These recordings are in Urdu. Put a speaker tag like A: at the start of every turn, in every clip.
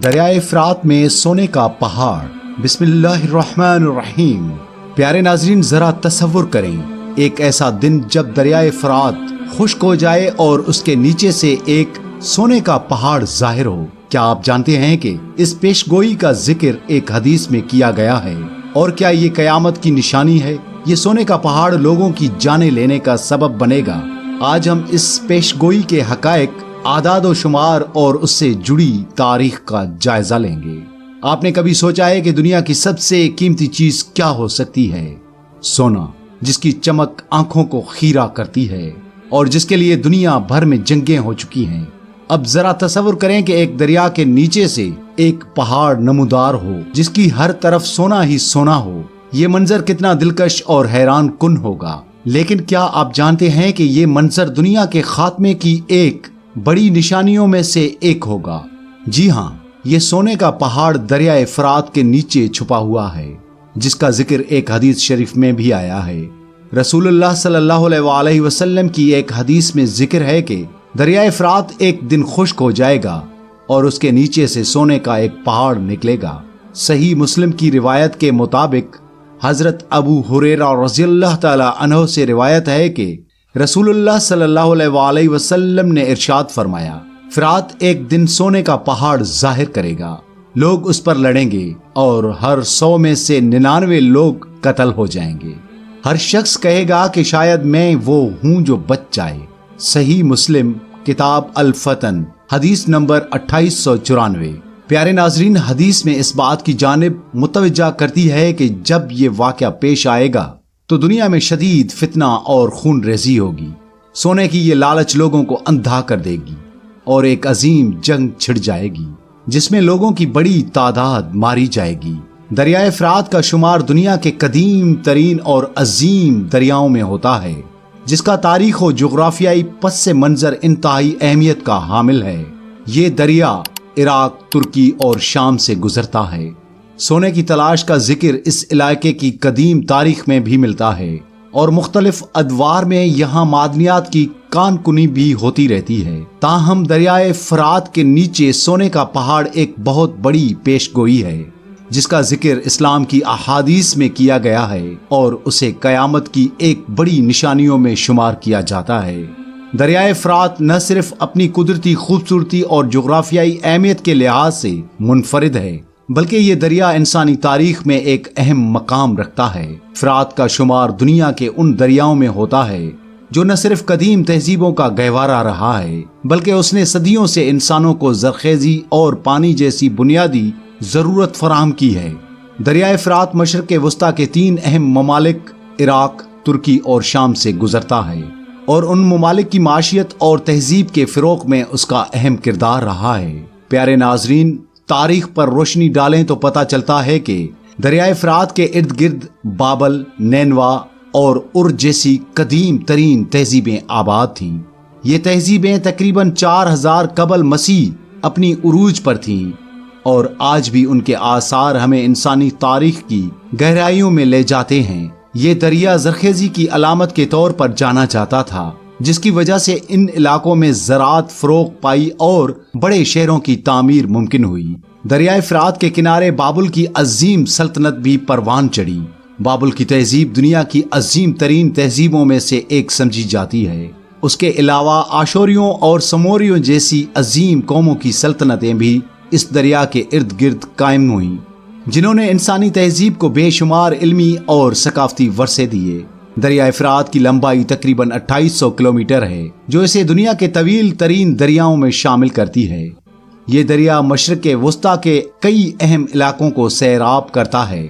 A: دریائے فرات میں سونے کا پہاڑ۔ بسم اللہ الرحمن الرحیم۔ پیارے ناظرین، ذرا تصور کریں ایک ایسا دن جب دریائے فرات خشک ہو جائے اور اس کے نیچے سے ایک سونے کا پہاڑ ظاہر ہو۔ کیا آپ جانتے ہیں کہ اس پیش گوئی کا ذکر ایک حدیث میں کیا گیا ہے؟ اور کیا یہ قیامت کی نشانی ہے؟ یہ سونے کا پہاڑ لوگوں کی جانیں لینے کا سبب بنے گا۔ آج ہم اس پیش گوئی کے حقائق، اعداد و شمار اور اس سے جڑی تاریخ کا جائزہ لیں گے۔ آپ نے کبھی سوچا ہے کہ دنیا کی سب سے قیمتی چیز کیا ہو سکتی ہے؟ سونا، جس کی چمک آنکھوں کو خیرہ کرتی ہے اور جس کے لیے دنیا بھر میں جنگیں ہو چکی ہیں۔ اب ذرا تصور کریں کہ ایک دریا کے نیچے سے ایک پہاڑ نمودار ہو جس کی ہر طرف سونا ہی سونا ہو۔ یہ منظر کتنا دلکش اور حیران کن ہوگا۔ لیکن کیا آپ جانتے ہیں کہ یہ منظر دنیا کے خاتمے کی ایک بڑی نشانیوں میں سے ایک ہوگا؟ جی ہاں، یہ سونے کا پہاڑ دریائے فرات کے نیچے چھپا ہوا ہے، جس کا ذکر ایک حدیث شریف میں بھی آیا ہے۔ رسول اللہ صلی اللہ علیہ وآلہ وسلم کی ایک حدیث میں ذکر ہے کہ دریائے فرات ایک دن خشک ہو جائے گا اور اس کے نیچے سے سونے کا ایک پہاڑ نکلے گا۔ صحیح مسلم کی روایت کے مطابق حضرت ابو ہریرہ رضی اللہ تعالی عنہ سے روایت ہے کہ رسول اللہ صلی اللہ علیہ وآلہ وسلم نے ارشاد فرمایا، فرات ایک دن سونے کا پہاڑ ظاہر کرے گا، لوگ اس پر لڑیں گے اور ہر 100 میں سے 99 لوگ قتل ہو جائیں گے۔ ہر شخص کہے گا کہ شاید میں وہ ہوں جو بچ جائے۔ صحیح مسلم کتاب الفتن حدیث نمبر 2894۔ پیارے ناظرین، حدیث میں اس بات کی جانب متوجہ کرتی ہے کہ جب یہ واقعہ پیش آئے گا تو دنیا میں شدید فتنہ اور خون ریزی ہوگی۔ سونے کی یہ لالچ لوگوں کو اندھا کر دے گی اور ایک عظیم جنگ چھڑ جائے گی جس میں لوگوں کی بڑی تعداد ماری جائے گی۔ دریائے فرات کا شمار دنیا کے قدیم ترین اور عظیم دریاؤں میں ہوتا ہے، جس کا تاریخ و جغرافیائی پس منظر انتہائی اہمیت کا حامل ہے۔ یہ دریا عراق، ترکی اور شام سے گزرتا ہے۔ سونے کی تلاش کا ذکر اس علاقے کی قدیم تاریخ میں بھی ملتا ہے اور مختلف ادوار میں یہاں معدنیات کی کان کنی بھی ہوتی رہتی ہے۔ تاہم دریائے فرات کے نیچے سونے کا پہاڑ ایک بہت بڑی پیش گوئی ہے جس کا ذکر اسلام کی احادیث میں کیا گیا ہے اور اسے قیامت کی ایک بڑی نشانیوں میں شمار کیا جاتا ہے۔ دریائے فرات نہ صرف اپنی قدرتی خوبصورتی اور جغرافیائی اہمیت کے لحاظ سے منفرد ہے، بلکہ یہ دریا انسانی تاریخ میں ایک اہم مقام رکھتا ہے۔ فرات کا شمار دنیا کے ان دریاؤں میں ہوتا ہے جو نہ صرف قدیم تہذیبوں کا گہوارہ رہا ہے، بلکہ اس نے صدیوں سے انسانوں کو زرخیزی اور پانی جیسی بنیادی ضرورت فراہم کی ہے۔ دریائے فرات مشرق وسطیٰ کے 3 اہم ممالک عراق، ترکی اور شام سے گزرتا ہے اور ان ممالک کی معیشت اور تہذیب کے فروغ میں اس کا اہم کردار رہا ہے۔ پیارے ناظرین، تاریخ پر روشنی ڈالیں تو پتہ چلتا ہے کہ دریائے فرات کے ارد گرد بابل، نینوا اور ار جیسی قدیم ترین تہذیبیں آباد تھیں۔ یہ تہذیبیں تقریباً 4000 قبل مسیح اپنی عروج پر تھیں اور آج بھی ان کے آثار ہمیں انسانی تاریخ کی گہرائیوں میں لے جاتے ہیں۔ یہ دریا زرخیزی کی علامت کے طور پر جانا جاتا تھا، جس کی وجہ سے ان علاقوں میں زراعت فروغ پائی اور بڑے شہروں کی تعمیر ممکن ہوئی۔ دریائے فرات کے کنارے بابل کی عظیم سلطنت بھی پروان چڑھی۔ بابل کی تہذیب دنیا کی عظیم ترین تہذیبوں میں سے ایک سمجھی جاتی ہے۔ اس کے علاوہ آشوریوں اور سموریوں جیسی عظیم قوموں کی سلطنتیں بھی اس دریا کے ارد گرد قائم ہوئیں، جنہوں نے انسانی تہذیب کو بے شمار علمی اور ثقافتی ورثے دیے۔ دریائے فرات کی لمبائی تقریباً 2800 کلومیٹر ہے، جو اسے دنیا کے طویل ترین دریاؤں میں شامل کرتی ہے۔ یہ دریا مشرق وسطیٰ کے کئی اہم علاقوں کو سیراب کرتا ہے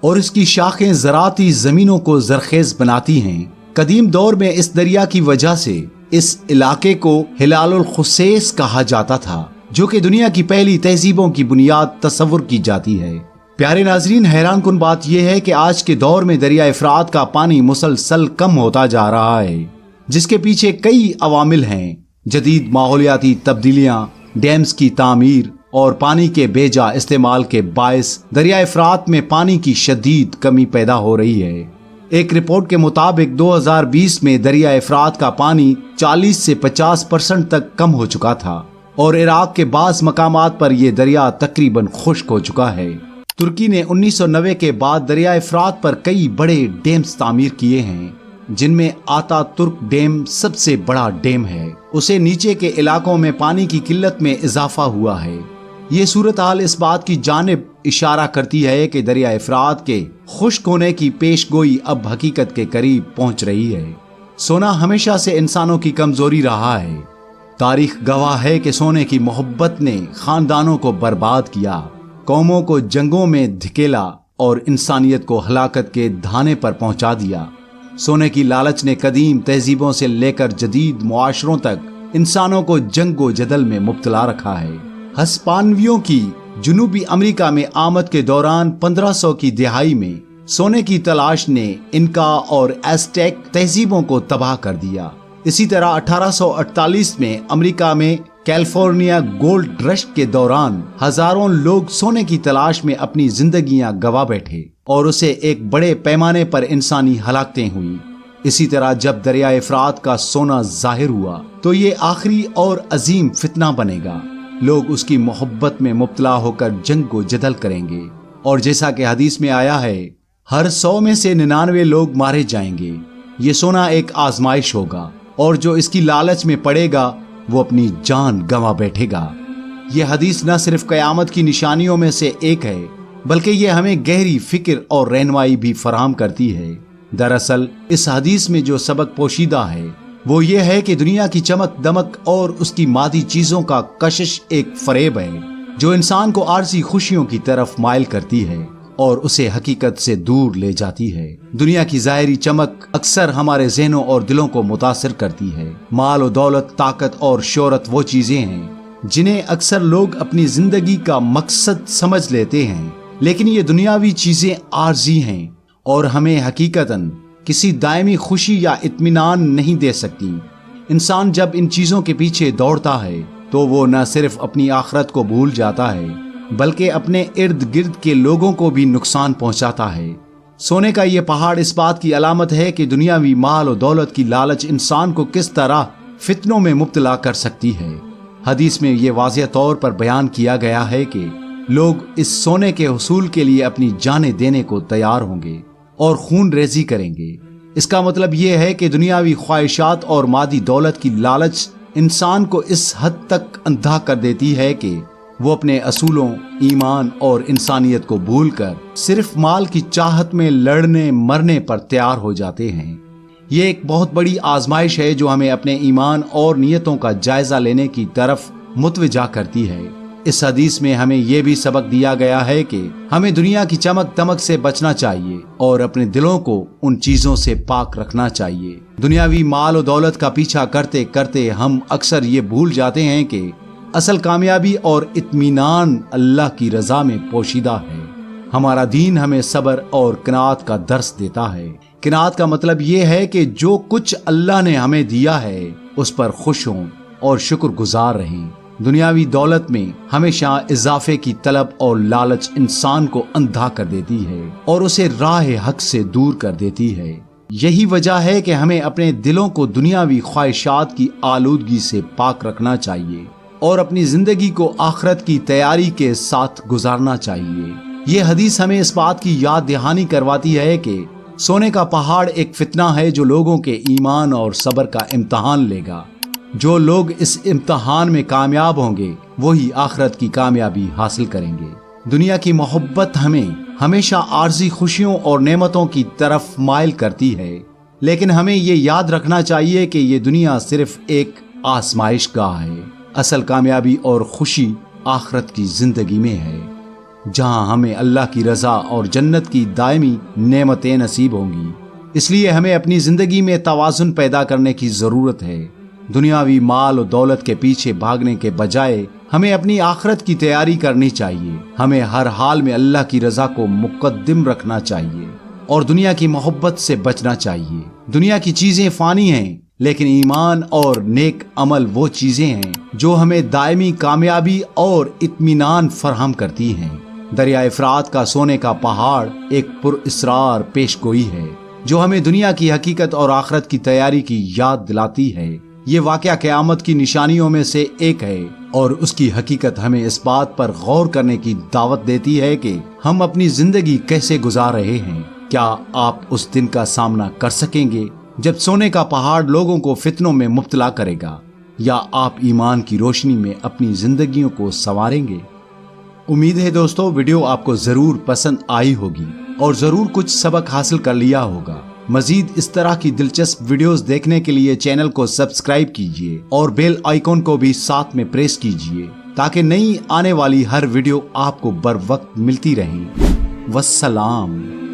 A: اور اس کی شاخیں زراعتی زمینوں کو زرخیز بناتی ہیں۔ قدیم دور میں اس دریا کی وجہ سے اس علاقے کو ہلال الخصیص کہا جاتا تھا، جو کہ دنیا کی پہلی تہذیبوں کی بنیاد تصور کی جاتی ہے۔ پیارے ناظرین، حیران کن بات یہ ہے کہ آج کے دور میں دریائے فرات کا پانی مسلسل کم ہوتا جا رہا ہے، جس کے پیچھے کئی عوامل ہیں۔ جدید ماحولیاتی تبدیلیاں، ڈیمز کی تعمیر اور پانی کے بے جا استعمال کے باعث دریائے فرات میں پانی کی شدید کمی پیدا ہو رہی ہے۔ ایک رپورٹ کے مطابق 2020 میں دریائے فرات کا پانی 40 سے 50% تک کم ہو چکا تھا اور عراق کے بعض مقامات پر یہ دریا تقریباً خشک ہو چکا ہے۔ ترکی نے 1990 کے بعد دریائے فرات پر کئی بڑے ڈیمز تعمیر کیے ہیں، جن میں آتا ترک ڈیم سب سے بڑا ڈیم ہے۔ اسے نیچے کے علاقوں میں پانی کی قلت میں اضافہ ہوا ہے۔ یہ صورتحال اس بات کی جانب اشارہ کرتی ہے کہ دریائے فرات کے خشک ہونے کی پیش گوئی اب حقیقت کے قریب پہنچ رہی ہے۔ سونا ہمیشہ سے انسانوں کی کمزوری رہا ہے۔ تاریخ گواہ ہے کہ سونے کی محبت نے خاندانوں کو برباد کیا، قوموں کو جنگوں میں دھکیلا اور انسانیت کو ہلاکت کے دھانے پر پہنچا دیا۔ سونے کی لالچ نے قدیم تہذیبوں سے لے کر جدید معاشروں تک انسانوں کو جنگ و جدل میں مبتلا رکھا ہے۔ ہسپانویوں کی جنوبی امریکہ میں آمد کے دوران 1500 کی دہائی میں سونے کی تلاش نے انکا اور ایزٹیک تہذیبوں کو تباہ کر دیا۔ اسی طرح 1848 میں امریکہ میں کیلیفورنیا گولڈ رش کے دوران ہزاروں لوگ سونے کی تلاش میں اپنی زندگیاں گوا بیٹھے اور اسے ایک بڑے پیمانے پر انسانی ہلاکتیں ہوئیں۔ اسی طرح جب دریائے فرات کا سونا ظاہر ہوا تو یہ آخری اور عظیم فتنہ بنے گا۔ لوگ اس کی محبت میں مبتلا ہو کر جنگ و جدل کریں گے، اور جیسا کہ حدیث میں آیا ہے، ہر 100 میں سے 99 لوگ مارے جائیں گے۔ یہ سونا ایک آزمائش ہوگا، اور جو اس کی لالچ میں پڑے گا وہ اپنی جان گنوا بیٹھے گا۔ یہ حدیث نہ صرف قیامت کی نشانیوں میں سے ایک ہے، بلکہ یہ ہمیں گہری فکر اور رہنمائی بھی فراہم کرتی ہے۔ دراصل اس حدیث میں جو سبق پوشیدہ ہے وہ یہ ہے کہ دنیا کی چمک دمک اور اس کی مادی چیزوں کا کشش ایک فریب ہے جو انسان کو عارضی خوشیوں کی طرف مائل کرتی ہے اور اسے حقیقت سے دور لے جاتی ہے۔ دنیا کی ظاہری چمک اکثر ہمارے ذہنوں اور دلوں کو متاثر کرتی ہے۔ مال و دولت، طاقت اور شہرت وہ چیزیں ہیں جنہیں اکثر لوگ اپنی زندگی کا مقصد سمجھ لیتے ہیں، لیکن یہ دنیاوی چیزیں عارضی ہیں اور ہمیں حقیقتاً کسی دائمی خوشی یا اطمینان نہیں دے سکتی۔ انسان جب ان چیزوں کے پیچھے دوڑتا ہے تو وہ نہ صرف اپنی آخرت کو بھول جاتا ہے بلکہ اپنے ارد گرد کے لوگوں کو بھی نقصان پہنچاتا ہے۔ سونے کا یہ پہاڑ اس بات کی علامت ہے کہ دنیاوی مال و دولت کی لالچ انسان کو کس طرح فتنوں میں مبتلا کر سکتی ہے۔ حدیث میں یہ واضح طور پر بیان کیا گیا ہے کہ لوگ اس سونے کے حصول کے لیے اپنی جانیں دینے کو تیار ہوں گے اور خون ریزی کریں گے۔ اس کا مطلب یہ ہے کہ دنیاوی خواہشات اور مادی دولت کی لالچ انسان کو اس حد تک اندھا کر دیتی ہے کہ وہ اپنے اصولوں، ایمان اور انسانیت کو بھول کر صرف مال کی چاہت میں لڑنے مرنے پر تیار ہو جاتے ہیں۔ یہ ایک بہت بڑی آزمائش ہے جو ہمیں اپنے ایمان اور نیتوں کا جائزہ لینے کی طرف متوجہ کرتی ہے۔ اس حدیث میں ہمیں یہ بھی سبق دیا گیا ہے کہ ہمیں دنیا کی چمک دمک سے بچنا چاہیے اور اپنے دلوں کو ان چیزوں سے پاک رکھنا چاہیے۔ دنیاوی مال و دولت کا پیچھا کرتے کرتے ہم اکثر یہ بھول جاتے ہیں کہ اصل کامیابی اور اطمینان اللہ کی رضا میں پوشیدہ ہے۔ ہمارا دین ہمیں صبر اور قناعت کا درس دیتا ہے۔ قناعت کا مطلب یہ ہے کہ جو کچھ اللہ نے ہمیں دیا ہے اس پر خوش ہوں اور شکر گزار رہیں۔ دنیاوی دولت میں ہمیشہ اضافے کی طلب اور لالچ انسان کو اندھا کر دیتی ہے اور اسے راہ حق سے دور کر دیتی ہے۔ یہی وجہ ہے کہ ہمیں اپنے دلوں کو دنیاوی خواہشات کی آلودگی سے پاک رکھنا چاہیے اور اپنی زندگی کو آخرت کی تیاری کے ساتھ گزارنا چاہیے۔ یہ حدیث ہمیں اس بات کی یاد دہانی کرواتی ہے کہ سونے کا پہاڑ ایک فتنہ ہے جو لوگوں کے ایمان اور صبر کا امتحان لے گا۔ جو لوگ اس امتحان میں کامیاب ہوں گے وہی آخرت کی کامیابی حاصل کریں گے۔ دنیا کی محبت ہمیں ہمیشہ عارضی خوشیوں اور نعمتوں کی طرف مائل کرتی ہے، لیکن ہمیں یہ یاد رکھنا چاہیے کہ یہ دنیا صرف ایک آزمائش گاہ ہے۔ اصل کامیابی اور خوشی آخرت کی زندگی میں ہے، جہاں ہمیں اللہ کی رضا اور جنت کی دائمی نعمتیں نصیب ہوں گی۔ اس لیے ہمیں اپنی زندگی میں توازن پیدا کرنے کی ضرورت ہے۔ دنیاوی مال و دولت کے پیچھے بھاگنے کے بجائے ہمیں اپنی آخرت کی تیاری کرنی چاہیے۔ ہمیں ہر حال میں اللہ کی رضا کو مقدم رکھنا چاہیے اور دنیا کی محبت سے بچنا چاہیے۔ دنیا کی چیزیں فانی ہیں، لیکن ایمان اور نیک عمل وہ چیزیں ہیں جو ہمیں دائمی کامیابی اور اطمینان فراہم کرتی ہیں۔ دریائے فرات کا سونے کا پہاڑ ایک پر اسرار پیش گوئی ہے جو ہمیں دنیا کی حقیقت اور آخرت کی تیاری کی یاد دلاتی ہے۔ یہ واقعہ قیامت کی نشانیوں میں سے ایک ہے اور اس کی حقیقت ہمیں اس بات پر غور کرنے کی دعوت دیتی ہے کہ ہم اپنی زندگی کیسے گزار رہے ہیں۔ کیا آپ اس دن کا سامنا کر سکیں گے جب سونے کا پہاڑ لوگوں کو فتنوں میں مبتلا کرے گا، یا آپ ایمان کی روشنی میں اپنی زندگیوں کو سنواریں گے؟ امید ہے دوستو ویڈیو آپ کو ضرور پسند آئی ہوگی اور ضرور کچھ سبق حاصل کر لیا ہوگا۔ مزید اس طرح کی دلچسپ ویڈیوز دیکھنے کے لیے چینل کو سبسکرائب کیجئے اور بیل آئیکن کو بھی ساتھ میں پریس کیجئے تاکہ نئی آنے والی ہر ویڈیو آپ کو بر وقت ملتی رہے۔ والسلام۔